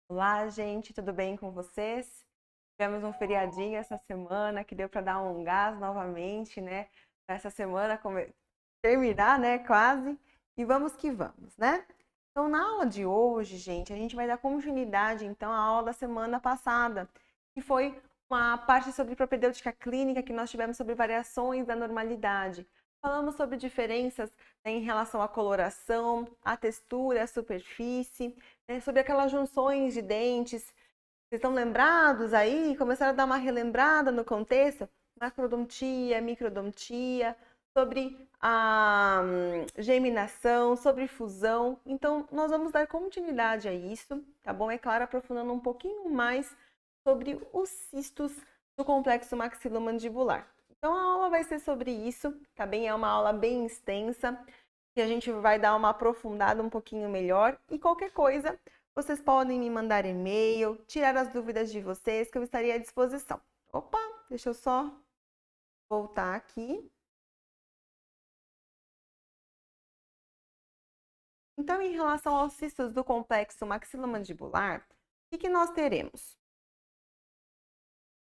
Olá, gente, tudo bem com vocês? Tivemos um feriadinho essa semana que deu para dar um gás novamente, né? Pra essa semana terminar, né? Quase. E vamos que vamos, né? Então, na aula de hoje, gente, a gente vai dar continuidade, então, à aula da semana passada, que foi uma parte sobre propedêutica clínica que nós tivemos sobre variações da normalidade. Falamos sobre diferenças, né, em relação à coloração, à textura, à superfície, né, sobre aquelas junções de dentes. Vocês estão lembrados aí? Começaram a dar uma relembrada no contexto? Macrodontia, microdontia, sobre a geminação, sobre fusão. Então, nós vamos dar continuidade a isso, tá bom? É claro, aprofundando um pouquinho mais sobre os cistos do complexo maxilomandibular. Então, a aula vai ser sobre isso, tá bem? É uma aula bem extensa, que a gente vai dar uma aprofundada um pouquinho melhor. E qualquer coisa, vocês podem me mandar e-mail, tirar as dúvidas de vocês, que eu estaria à disposição. Opa, deixa eu só voltar aqui. Então, em relação aos cistos do complexo maxilomandibular, o que nós teremos?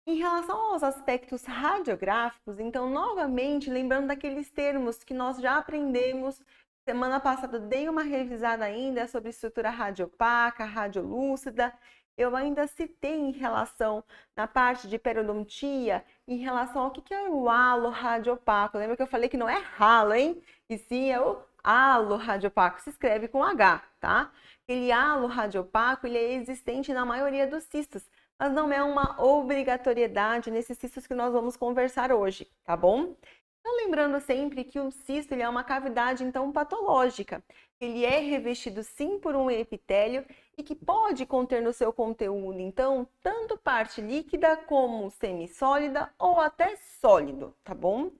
Em relação aos aspectos radiográficos, então, novamente, lembrando daqueles termos que nós já aprendemos, semana passada dei uma revisada ainda sobre estrutura radiopaca, radiolúcida, eu ainda citei em relação, na parte de periodontia, em relação ao que é o halo radiopaco. Lembra que eu falei que não é halo, hein? E sim é o halo radiopaco, se escreve com H, tá? Aquele halo radiopaco, ele é existente na maioria dos cistos, mas não é uma obrigatoriedade nesses cistos que nós vamos conversar hoje, tá bom? Então, lembrando sempre que o cisto ele é uma cavidade, então, patológica. Ele é revestido, sim, por um epitélio e que pode conter no seu conteúdo, então, tanto parte líquida como semissólida ou até sólido, tá bom?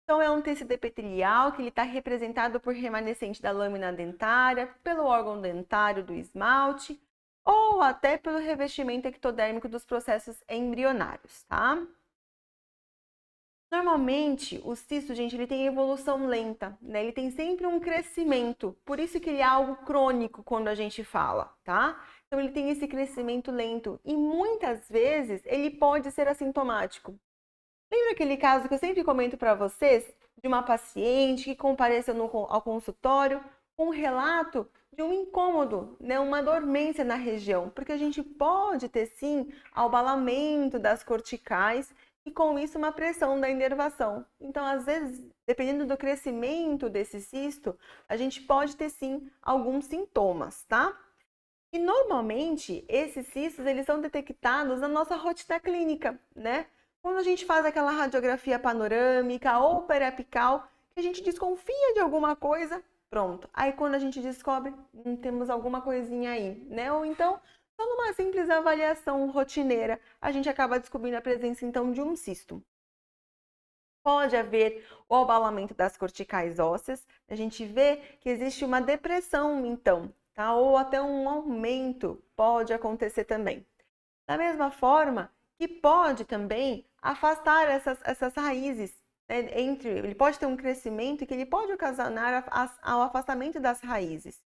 Então, é um tecido epitelial que ele está representado por remanescente da lâmina dentária, pelo órgão dentário do esmalte, ou até pelo revestimento ectodérmico dos processos embrionários, tá? Normalmente, o cisto, gente, ele tem evolução lenta, né? Ele tem sempre um crescimento, por isso que ele é algo crônico quando a gente fala, tá? Então, ele tem esse crescimento lento e muitas vezes ele pode ser assintomático. Lembra aquele caso que eu sempre comento para vocês de uma paciente que compareceu ao consultório com um relato de um incômodo, né, uma dormência na região, porque a gente pode ter sim abalamento das corticais e com isso uma pressão da inervação. Então, às vezes, dependendo do crescimento desse cisto, a gente pode ter sim alguns sintomas, tá? E normalmente esses cistos eles são detectados na nossa rotina clínica, né? Quando a gente faz aquela radiografia panorâmica ou periapical, que a gente desconfia de alguma coisa, pronto. Aí quando a gente descobre, temos alguma coisinha aí, né? Ou então, só numa simples avaliação rotineira, a gente acaba descobrindo a presença então de um cisto. Pode haver o abalamento das corticais ósseas, a gente vê que existe uma depressão, então, tá? Ou até um aumento pode acontecer também. Da mesma forma que pode também afastar essas raízes, né? Ele pode ter um crescimento que ele pode ocasionar ao afastamento das raízes,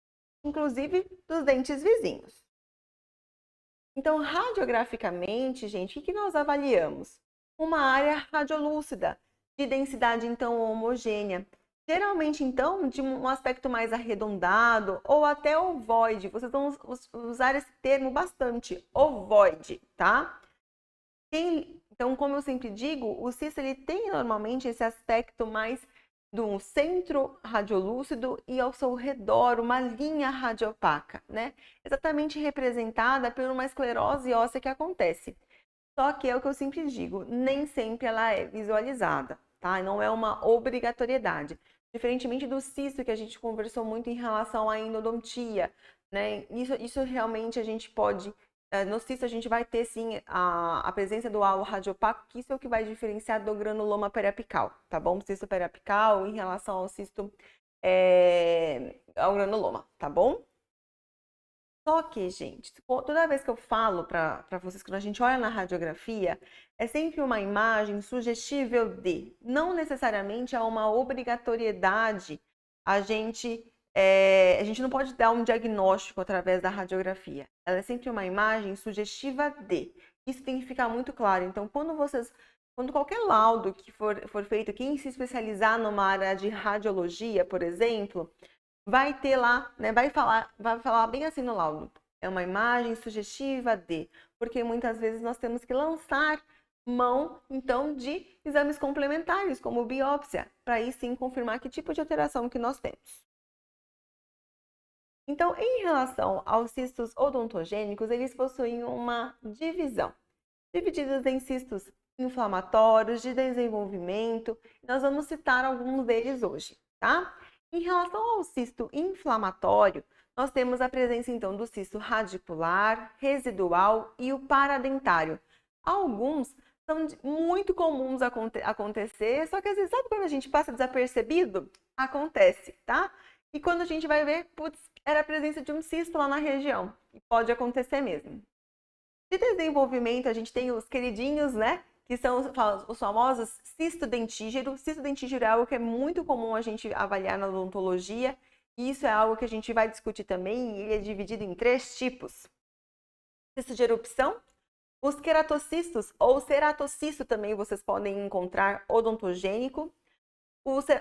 inclusive dos dentes vizinhos. Então, radiograficamente, gente, o que nós avaliamos? Uma área radiolúcida, de densidade, então, homogênea. Geralmente, então, de um aspecto mais arredondado ou até ovoide. Vocês vão usar esse termo bastante, ovoide, tá? Então, como eu sempre digo, o cisto ele tem normalmente esse aspecto mais do centro radiolúcido e ao seu redor uma linha radiopaca, né? Exatamente representada por uma esclerose óssea que acontece. Só que é o que eu sempre digo, nem sempre ela é visualizada, tá? Não é uma obrigatoriedade. Diferentemente do cisto que a gente conversou muito em relação à endodontia, né? Isso realmente a gente pode no cisto a gente vai ter sim a presença do halo radiopaco, que isso é o que vai diferenciar do granuloma periapical, tá bom? O cisto periapical em relação ao cisto ao granuloma, tá bom? Só que, gente, toda vez que eu falo para vocês, quando a gente olha na radiografia, é sempre uma imagem sugestível de, não necessariamente há uma obrigatoriedade a gente a gente não pode dar um diagnóstico através da radiografia. Ela é sempre uma imagem sugestiva de. Isso tem que ficar muito claro. Então, quando qualquer laudo que for feito, quem se especializar numa área de radiologia, por exemplo, vai ter lá, né, vai falar bem assim no laudo. É uma imagem sugestiva de, porque muitas vezes nós temos que lançar mão, então, de exames complementares, como biópsia, para aí sim confirmar que tipo de alteração que nós temos. Então, em relação aos cistos odontogênicos, eles possuem uma divisão, divididos em cistos inflamatórios, de desenvolvimento. Nós vamos citar alguns deles hoje, tá? Em relação ao cisto inflamatório, nós temos a presença então do cisto radicular, residual e o paradentário. Alguns são muito comuns acontecer, só que às vezes, sabe quando a gente passa desapercebido? Acontece, tá? E quando a gente vai ver, putz, era a presença de um cisto lá na região. E pode acontecer mesmo. De desenvolvimento, a gente tem os queridinhos, né? Que são os famosos cisto dentígero. Cisto dentígero é algo que é muito comum a gente avaliar na odontologia. E isso é algo que a gente vai discutir também. E ele é dividido em 3 tipos. Cisto de erupção, os queratocistos ou ceratocisto também vocês podem encontrar odontogênico.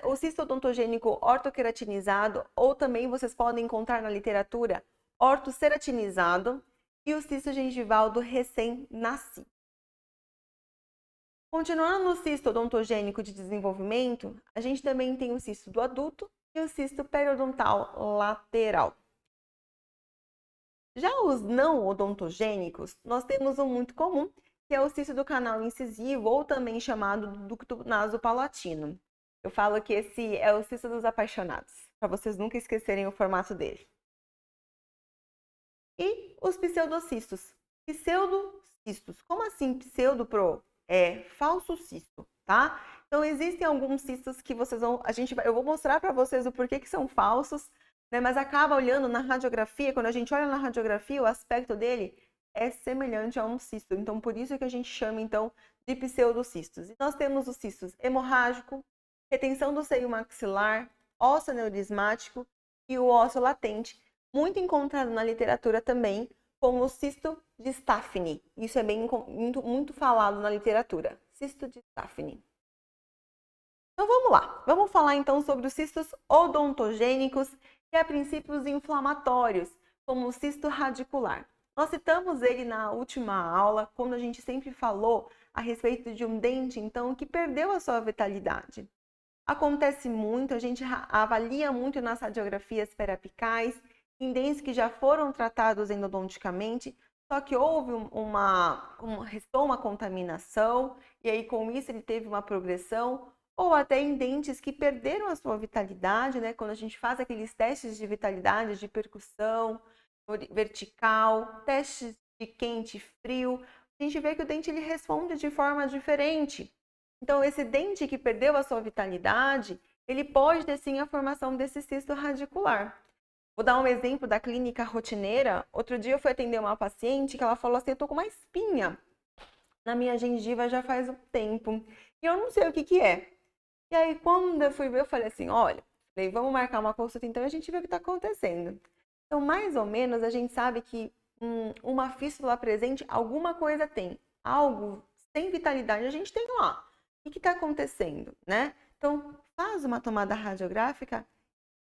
O cisto odontogênico ortoqueratinizado, ou também vocês podem encontrar na literatura ortoceratinizado, e o cisto gengival do recém-nascido. Continuando no cisto odontogênico de desenvolvimento, a gente também tem o cisto do adulto e o cisto periodontal lateral. Já os não odontogênicos, nós temos um muito comum, que é o cisto do canal incisivo, ou também chamado ducto nasopalatino. Eu falo que esse é o cisto dos apaixonados, para vocês nunca esquecerem o formato dele. E os pseudocistos. Pseudocistos. Como assim pseudo pro? É falso cisto, tá? Então existem alguns cistos que vocês vão, eu vou mostrar para vocês o porquê que são falsos, né? Mas acaba olhando na radiografia, quando a gente olha na radiografia, o aspecto dele é semelhante a um cisto. Então por isso que a gente chama então de pseudocistos. E nós temos os cistos hemorrágico, retenção do seio maxilar, ósseo aneurismático e o ósseo latente, muito encontrado na literatura também, como o cisto de Staphny. Isso é muito falado na literatura. Cisto de Staphny. Então vamos lá. Vamos falar então sobre os cistos odontogênicos e a princípios inflamatórios, como o cisto radicular. Nós citamos ele na última aula, quando a gente sempre falou a respeito de um dente, então, que perdeu a sua vitalidade. Acontece muito, a gente avalia muito nas radiografias periapicais, em dentes que já foram tratados endodonticamente, só que houve restou uma contaminação, e aí com isso ele teve uma progressão, ou até em dentes que perderam a sua vitalidade, né? Quando a gente faz aqueles testes de vitalidade, de percussão vertical, testes de quente e frio, a gente vê que o dente ele responde de forma diferente. Então, esse dente que perdeu a sua vitalidade, ele pode ter sim a formação desse cisto radicular. Vou dar um exemplo da clínica rotineira. Outro dia eu fui atender uma paciente que ela falou assim, eu tô com uma espinha na minha gengiva já faz um tempo e eu não sei o que que é. E aí, quando eu fui ver, eu falei assim, olha, vamos marcar uma consulta então e a gente vê o que está acontecendo. Então, mais ou menos, a gente sabe que uma fístula presente, alguma coisa tem. Algo sem vitalidade a gente tem lá. O que está acontecendo, né? Então, faz uma tomada radiográfica,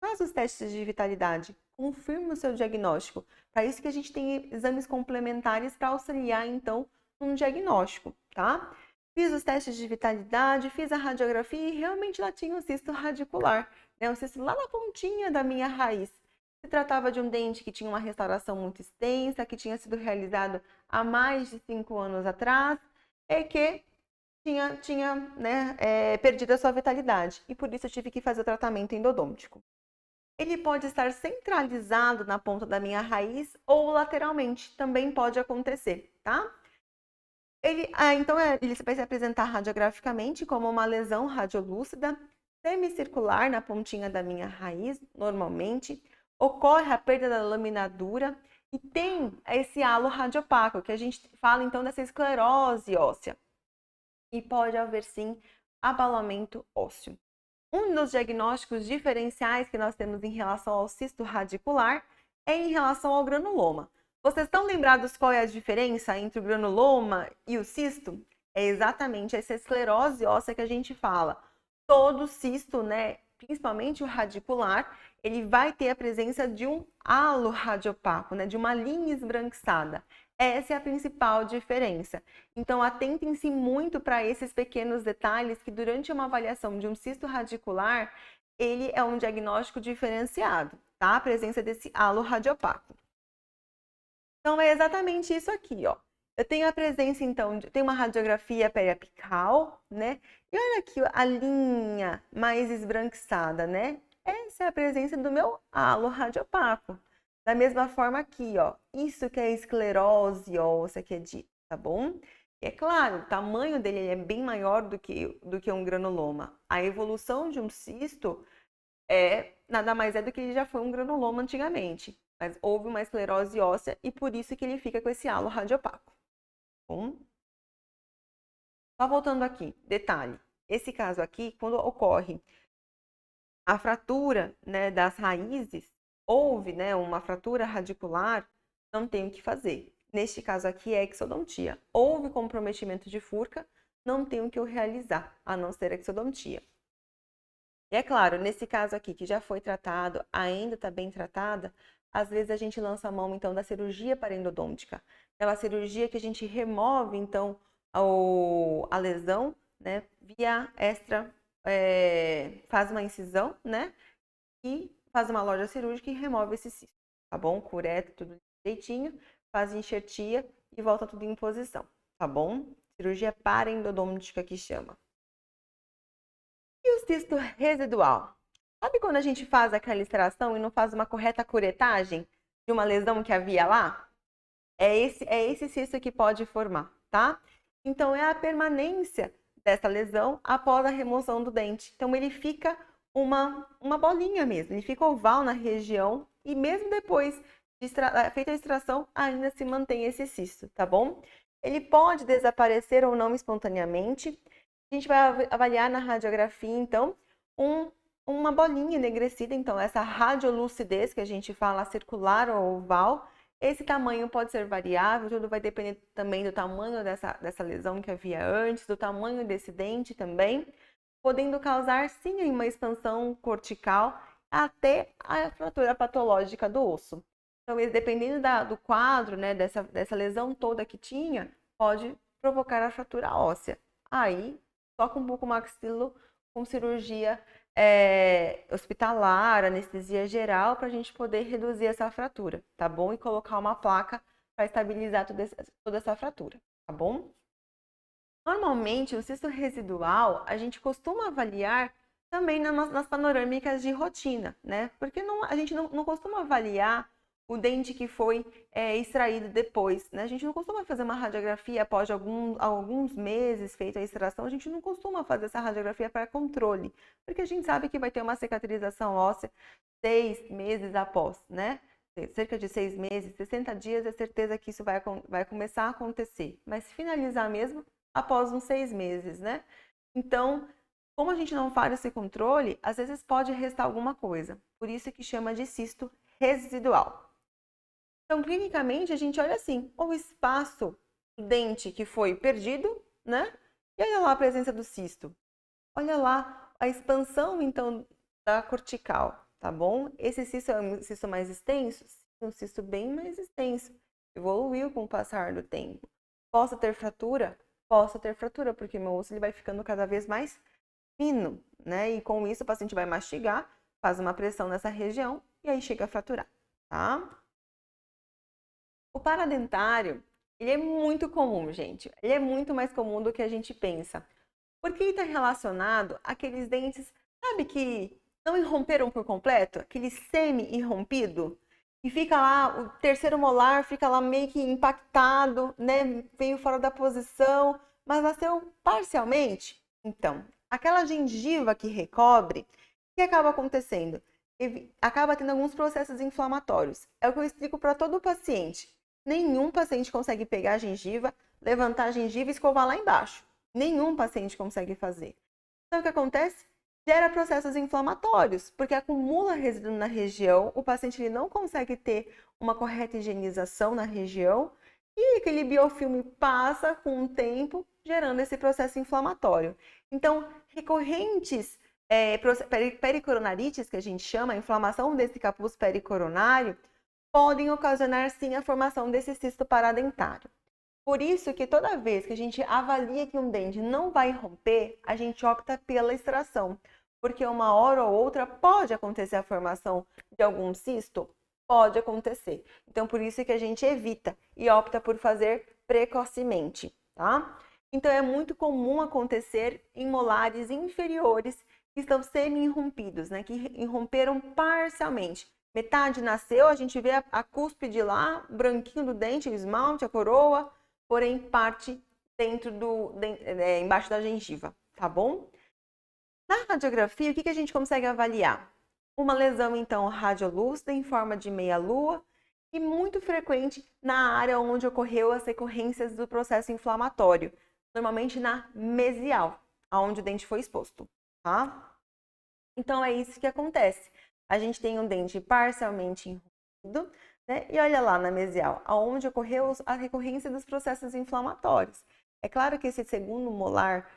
faz os testes de vitalidade, confirma o seu diagnóstico. Para isso que a gente tem exames complementares para auxiliar, então, num diagnóstico, tá? Fiz os testes de vitalidade, fiz a radiografia e realmente lá tinha um cisto radicular, né? Um cisto lá na pontinha da minha raiz. Se tratava de um dente que tinha uma restauração muito extensa, que tinha sido realizado há mais de 5 anos atrás, e que tinha perdido a sua vitalidade. E por isso eu tive que fazer o tratamento endodôntico. Ele pode estar centralizado na ponta da minha raiz ou lateralmente, também pode acontecer, tá? Então, ele vai se apresentar radiograficamente como uma lesão radiolúcida, semicircular na pontinha da minha raiz, normalmente. Ocorre a perda da laminadura e tem esse halo radiopaco, que a gente fala então dessa esclerose óssea. E pode haver sim abalamento ósseo. Um dos diagnósticos diferenciais que nós temos em relação ao cisto radicular é em relação ao granuloma. Vocês estão lembrados qual é a diferença entre o granuloma e o cisto? É exatamente essa esclerose óssea que a gente fala. Todo cisto, né, principalmente o radicular, ele vai ter a presença de um halo radiopaco, né, de uma linha esbranquiçada. Essa é a principal diferença. Então, atentem-se muito para esses pequenos detalhes que durante uma avaliação de um cisto radicular, ele é um diagnóstico diferenciado, tá? A presença desse halo radiopaco. Então, é exatamente isso aqui, ó. Eu tenho a presença, então, tem uma radiografia periapical, né? E olha aqui a linha mais esbranquiçada, né? Essa é a presença do meu halo radiopaco. Da mesma forma aqui, ó. Isso que é esclerose óssea que é dito, tá bom? E é claro, o tamanho dele é bem maior do que um granuloma. A evolução de um cisto nada mais é do que ele já foi um granuloma antigamente. Mas houve uma esclerose óssea e por isso que ele fica com esse halo radiopaco. Bom? Só voltando aqui, detalhe. Esse caso aqui, quando ocorre a fratura, né, das raízes, houve, né, uma fratura radicular, não tem o que fazer. Neste caso aqui é exodontia. Houve comprometimento de furca, não tem o que eu realizar, a não ser exodontia. E é claro, nesse caso aqui, que já foi tratado, ainda está bem tratada, às vezes a gente lança a mão, então, da cirurgia parendodôntica. Aquela cirurgia que a gente remove, então, a lesão, né, via extra, faz uma incisão, né, e faz uma loja cirúrgica e remove esse cisto, tá bom? Cureta tudo direitinho, faz enxertia e volta tudo em posição, tá bom? Cirurgia parendodôntica que chama. E o cisto residual? Sabe quando a gente faz aquela extração e não faz uma correta curetagem de uma lesão que havia lá? É esse cisto que pode formar, tá? Então, é a permanência dessa lesão após a remoção do dente. Então, ele fica uma bolinha mesmo, ele fica oval na região e mesmo depois de feita a extração, ainda se mantém esse cisto, tá bom? Ele pode desaparecer ou não espontaneamente. A gente vai avaliar na radiografia, então, uma bolinha enegrecida, então essa radiolucidez que a gente fala circular ou oval, esse tamanho pode ser variável, tudo vai depender também do tamanho dessa lesão que havia antes, do tamanho desse dente também, podendo causar sim uma expansão cortical até a fratura patológica do osso. Então, dependendo do quadro, né, dessa lesão toda que tinha, pode provocar a fratura óssea. Aí, só com bucomaxilo, com cirurgia hospitalar, anestesia geral, para a gente poder reduzir essa fratura, tá bom? E colocar uma placa para estabilizar toda essa fratura, tá bom? Normalmente, o cisto residual, a gente costuma avaliar também nas panorâmicas de rotina, né? Porque a gente não costuma avaliar o dente que foi extraído depois, né? A gente não costuma fazer uma radiografia após alguns meses feita a extração, a gente não costuma fazer essa radiografia para controle, porque a gente sabe que vai ter uma cicatrização óssea 6 meses após, né? Cerca de 6 meses, 60 dias, é certeza que isso vai começar a acontecer, mas finalizar mesmo após uns 6 meses, né? Então, como a gente não faz esse controle, às vezes pode restar alguma coisa, por isso que chama de cisto residual. Então, clinicamente, a gente olha assim, o espaço do dente que foi perdido, né? E olha lá a presença do cisto. Olha lá a expansão, então, da cortical, tá bom? Esse cisto é um cisto mais extenso? Um cisto bem mais extenso. Evoluiu com o passar do tempo. Posso ter fratura? Posso ter fratura, porque meu osso ele vai ficando cada vez mais fino, né? E com isso o paciente vai mastigar, faz uma pressão nessa região e aí chega a fraturar, tá? O paradentário, ele é muito comum, gente. Ele é muito mais comum do que a gente pensa. Porque ele está relacionado àqueles dentes, sabe, que não irromperam por completo? Aquele semi-irrompido? E fica lá, o terceiro molar fica lá meio que impactado, né? Veio fora da posição, mas nasceu parcialmente. Então, aquela gengiva que recobre, o que acaba acontecendo? Acaba tendo alguns processos inflamatórios. É o que eu explico para todo paciente. Nenhum paciente consegue pegar a gengiva, levantar a gengiva e escovar lá embaixo. Nenhum paciente consegue fazer. Então, o que acontece? gera processos inflamatórios, porque acumula resíduo na região, o paciente ele não consegue ter uma correta higienização na região e aquele biofilme passa com o tempo, gerando esse processo inflamatório. Então, recorrentes pericoronarites, que a gente chama, a inflamação desse capuz pericoronário, podem ocasionar sim a formação desse cisto paradentário. Por isso que toda vez que a gente avalia que um dente não vai romper, a gente opta pela extração, porque uma hora ou outra pode acontecer a formação de algum cisto, pode acontecer. Então, por isso que a gente evita e opta por fazer precocemente, tá? Então, é muito comum acontecer em molares inferiores que estão semi-irrompidos, né? Que irromperam parcialmente. Metade nasceu, a gente vê a cúspide lá, branquinho do dente, o esmalte, a coroa, porém parte embaixo da gengiva, tá bom? Na radiografia, o que a gente consegue avaliar? Uma lesão, então, radiolúcida em forma de meia-lua e muito frequente na área onde ocorreu as recorrências do processo inflamatório, normalmente na mesial, onde o dente foi exposto, tá? Então, é isso que acontece. A gente tem um dente parcialmente irrompido, né? E olha lá na mesial, aonde ocorreu a recorrência dos processos inflamatórios. É claro que esse segundo molar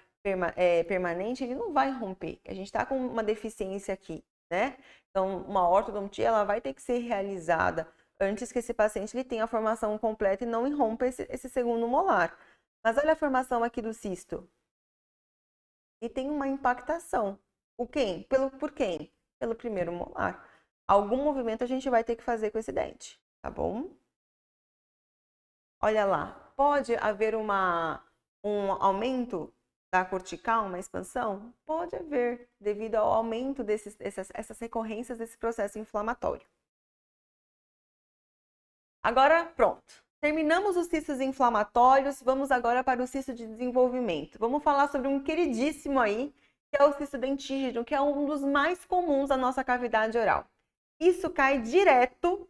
permanente, ele não vai romper. A gente está com uma deficiência aqui, né? Então, uma ortodontia, ela vai ter que ser realizada antes que esse paciente ele tenha a formação completa e não irrompa esse segundo molar. Mas olha a formação aqui do cisto. E tem uma impactação. Por quem? Pelo primeiro molar. Algum movimento a gente vai ter que fazer com esse dente, tá bom? Olha lá, pode haver um aumento da cortical, uma expansão? Pode haver, devido ao aumento essas recorrências desse processo inflamatório. Agora, pronto. Terminamos os cistos inflamatórios, vamos agora para o cisto de desenvolvimento. Vamos falar sobre um queridíssimo aí, que é o cisto dentígeno, que é um dos mais comuns da nossa cavidade oral. Isso cai direto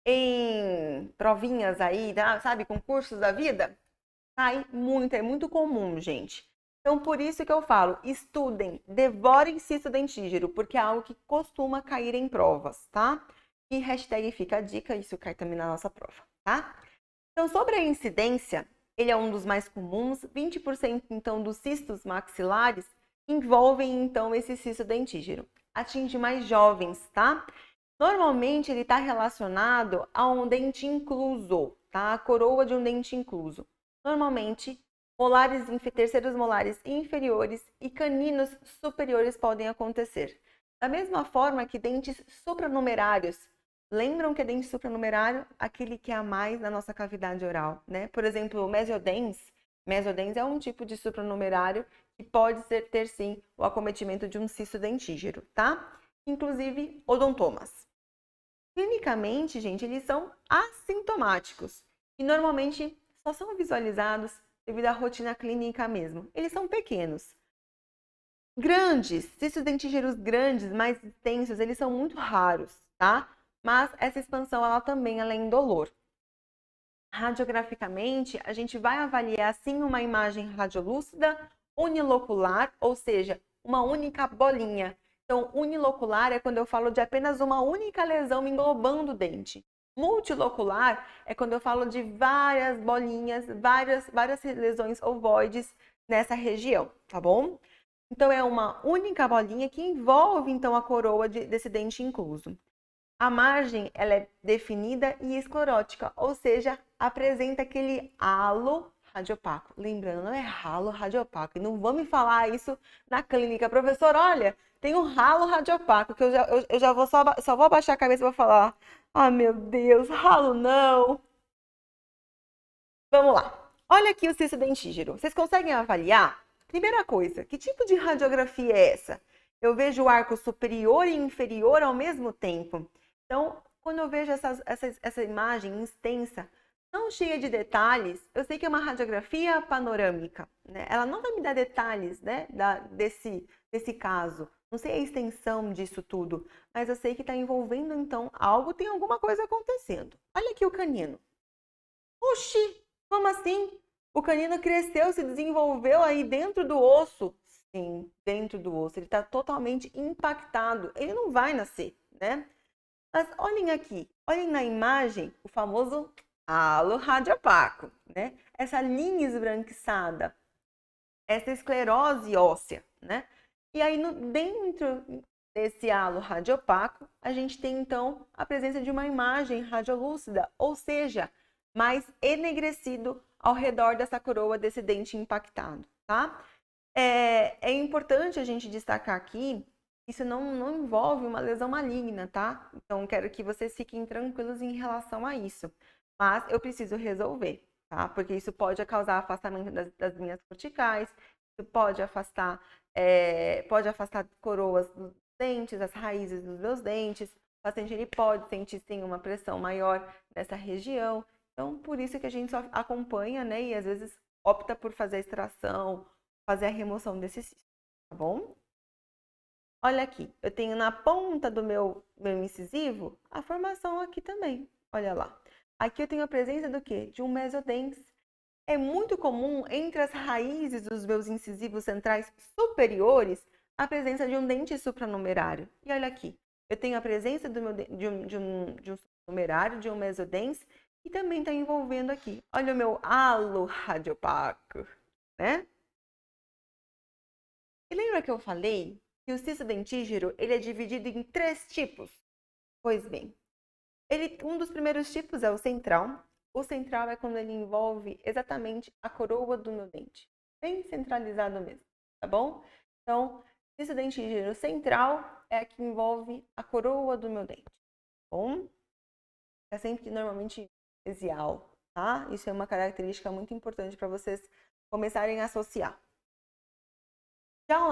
em provinhas aí, sabe, concursos da vida. Cai muito, é muito comum, gente. Então, por isso que eu falo, estudem, devorem cisto dentígeno, porque é algo que costuma cair em provas, tá? E hashtag fica a dica, isso cai também na nossa prova, tá? Então, sobre a incidência, ele é um dos mais comuns, 20% então dos cistos maxilares envolvem então esse cisto dentígeno. Atinge mais jovens, tá? Normalmente ele está relacionado a um dente incluso, tá? A coroa de um dente incluso. Normalmente, terceiros molares inferiores e caninos superiores podem acontecer. Da mesma forma que dentes supranumerários. Lembram que é dente supranumerário? Aquele que é a mais na nossa cavidade oral, né? Por exemplo, o mesodens. Mesodens é um tipo de supranumerário que pode ter sim o acometimento de um cisto dentígeno, tá? Inclusive odontomas. Clinicamente, gente, eles são assintomáticos e normalmente só são visualizados devido à rotina clínica mesmo. Eles são pequenos. Grandes, cistos dentígenos grandes, mais extensos, eles são muito raros, tá? Mas essa expansão, ela também é indolor. Radiograficamente, a gente vai avaliar, sim, uma imagem radiolúcida unilocular, ou seja, uma única bolinha. Então, unilocular é quando eu falo de apenas uma única lesão englobando o dente. Multilocular é quando eu falo de várias bolinhas, várias lesões ovoides nessa região, tá bom? Então, é uma única bolinha que envolve, então, a coroa desse dente incluso. A margem, ela é definida e esclerótica, ou seja, apresenta aquele halo radiopaco. Lembrando, não é halo radiopaco. E não vão me falar isso na clínica. Professor, olha, tem um halo radiopaco, que eu já vou só vou abaixar a cabeça e vou falar, ah, meu Deus, halo não. Vamos lá. Olha aqui o cisto dentígeno. Vocês conseguem avaliar? Primeira coisa, que tipo de radiografia é essa? Eu vejo o arco superior e inferior ao mesmo tempo. Então, quando eu vejo essa imagem extensa, não cheia de detalhes, eu sei que é uma radiografia panorâmica, né? Ela não vai me dar detalhes, né, desse caso. Não sei a extensão disso tudo, mas eu sei que está envolvendo, então, tem alguma coisa acontecendo. Olha aqui o canino. Oxi, como assim? O canino cresceu, se desenvolveu aí dentro do osso. dentro do osso, ele está totalmente impactado, ele não vai nascer, né? Mas olhem aqui, olhem na imagem o famoso halo radiopaco, né? Essa linha esbranquiçada, essa esclerose óssea, né? E aí dentro desse halo radiopaco, a gente tem então a presença de uma imagem radiolúcida, ou seja, mais enegrecido ao redor dessa coroa desse dente impactado, tá? É importante a gente destacar aqui, isso não envolve uma lesão maligna, tá? Então, quero que vocês fiquem tranquilos em relação a isso. Mas eu preciso resolver, tá? Porque isso pode causar afastamento das linhas corticais, isso pode afastar coroas dos dentes, as raízes dos meus dentes. O paciente ele pode sentir sim uma pressão maior nessa região. Então, por isso que a gente só acompanha, né? E às vezes opta por fazer a extração, fazer a remoção desse cisto, tá bom? Olha aqui, eu tenho na ponta do meu incisivo a formação aqui também, olha lá. Aqui eu tenho a presença do quê? De um mesodens. É muito comum entre as raízes dos meus incisivos centrais superiores a presença de um dente supranumerário. E olha aqui, eu tenho a presença de um supranumerário, de um mesodens, e também está envolvendo aqui. Olha o meu halo radiopaco, né? E lembra que eu falei que o cisto dentígero ele é dividido em 3 tipos? Pois bem, um dos primeiros tipos é o central. O central é quando ele envolve exatamente a coroa do meu dente. Bem centralizado mesmo, tá bom? Então, cisto dentígero central é a que envolve a coroa do meu dente, tá bom? É sempre normalmente mesial, tá? Isso é uma característica muito importante para vocês começarem a associar. Já o